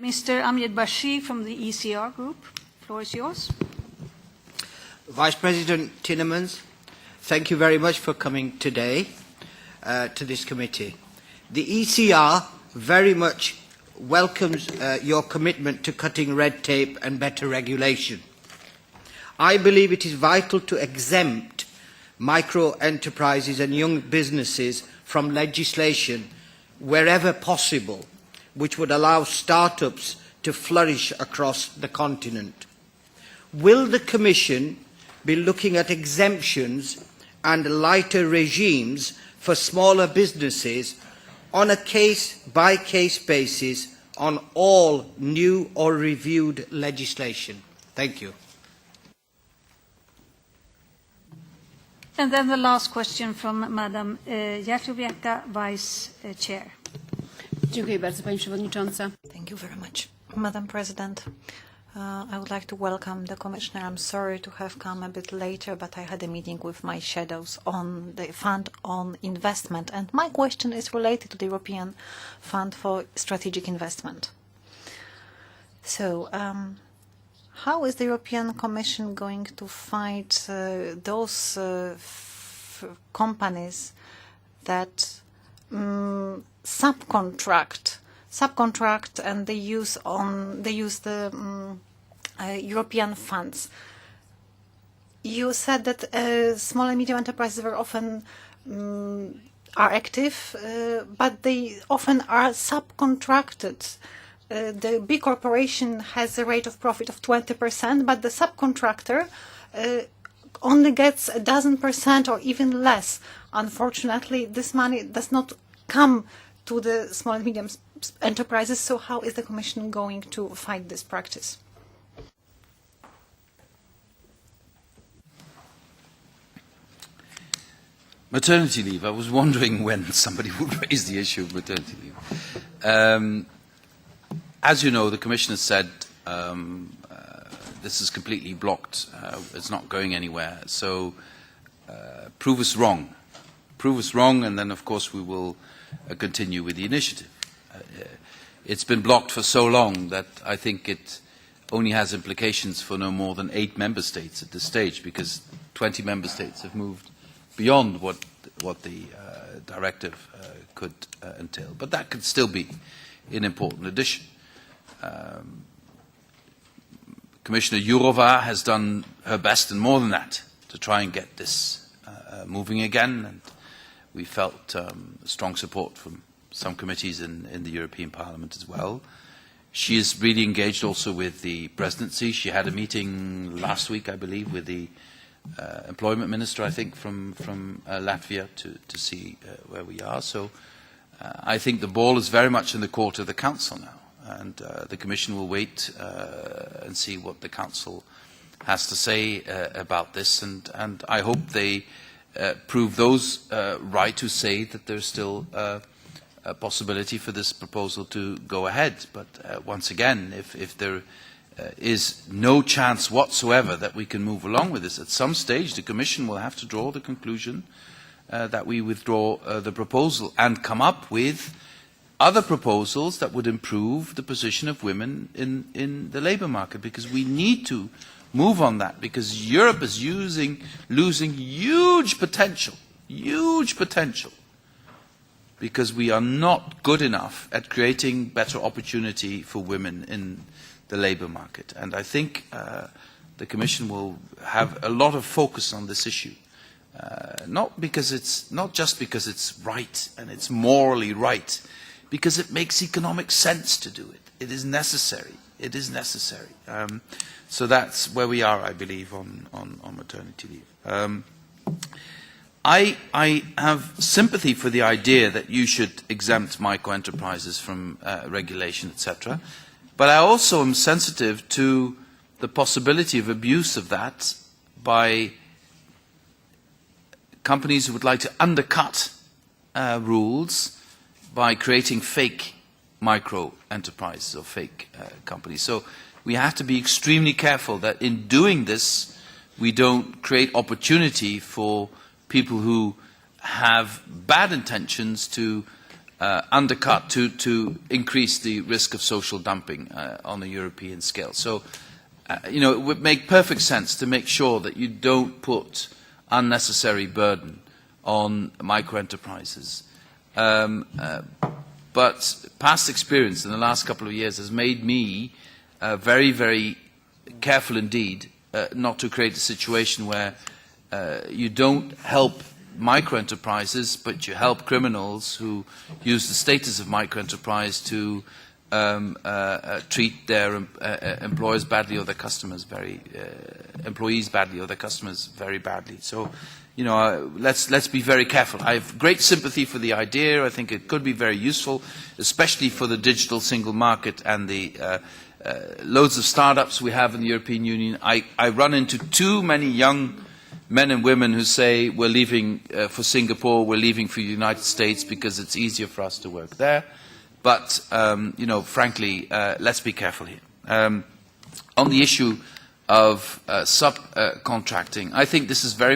Mr. Amjad Bashir from the ECR Group. The floor is yours. Vice President Timmermans, thank you very much for coming today to this committee. The ECR very much welcomes your commitment to cutting red tape and better regulation. I believe it is vital to exempt micro enterprises and young businesses from legislation wherever possible, which would allow startups to flourish across the continent. Will the Commission be looking at exemptions and lighter regimes for smaller businesses on a case-by-case basis on all new or reviewed legislation? Thank you. And then the last question from Madam Jatrubiaka, Vice Chair. Dziękuję bardzo, Pani Przewodnicząca. Thank you very much, Madam President. I would like to welcome the Commissioner. I'm sorry to have come a bit later, but I had a meeting with my shadows on the Fund on Investment. And my question is related to the European Fund for Strategic Investment. So, how is the European Commission going to fight those companies that subcontract and they use the European funds? You said that small and medium enterprises very often are active, but they often are subcontracted. The big corporation has a rate of profit of 20%, but the subcontractor only gets 12% or even less. Unfortunately, this money does not come to the small and medium enterprises, so how is the Commission going to fight this practice? Maternity leave. I was wondering when somebody would raise the issue of maternity leave. As you know, the Commission has said this is completely blocked. It's not going anywhere. So prove us wrong. Prove us wrong, and then, of course, we will continue with the initiative. It's been blocked for so long that I think it only has implications for no more than 8 member states at this stage, because 20 member states have moved beyond what the directive could entail. But that could still be an important addition. Commissioner Jourova has done her best and more than that to try and get this moving again, and we felt strong support from some committees in the European Parliament as well. She is really engaged also with the presidency. She had a meeting last week, I believe, with the employment minister, I think, from Latvia to see where we are. So I think the ball is very much in the court of the Council now. And the Commission will wait and see what the Council has to say about this. And I hope they prove those right to say that there's still a possibility for this proposal to go ahead. But once again, if there is no chance whatsoever that we can move along with this, at some stage the Commission will have to draw the conclusion that we withdraw the proposal and come up with other proposals that would improve the position of women in the labour market, because we need to move on that, because Europe is losing huge potential, because we are not good enough at creating better opportunity for women in the labour market. And I think the Commission will have a lot of focus on this issue, not just because it's right and it's morally right, because it makes economic sense to do it. It is necessary. It is necessary. So that's where we are, I believe, on maternity leave. I have sympathy for the idea that you should exempt micro-enterprises from regulation, etc. But I also am sensitive to the possibility of abuse of that by companies who would like to undercut rules by creating fake micro-enterprises or fake companies. So we have to be extremely careful that in doing this, we don't create opportunity for people who have bad intentions to undercut to increase the risk of social dumping on a European scale. So, you know, it would make perfect sense to make sure that you don't put unnecessary burden on micro-enterprises. But past experience in the last couple of years has made me very, very careful indeed not to create a situation where you don't help micro-enterprises, but you help criminals who use the status of micro-enterprise to treat their employers badly or their customers employees badly or their customers very badly. So, you know, let's be very careful. I have great sympathy for the idea. I think it could be very useful, especially for the digital single market and the loads of startups we have in the European Union. I run into too many young men and women who say we're leaving for Singapore, we're leaving for the United States because it's easier for us to work there. But, you know, frankly, let's be careful here. On the issue of subcontracting, I think this is very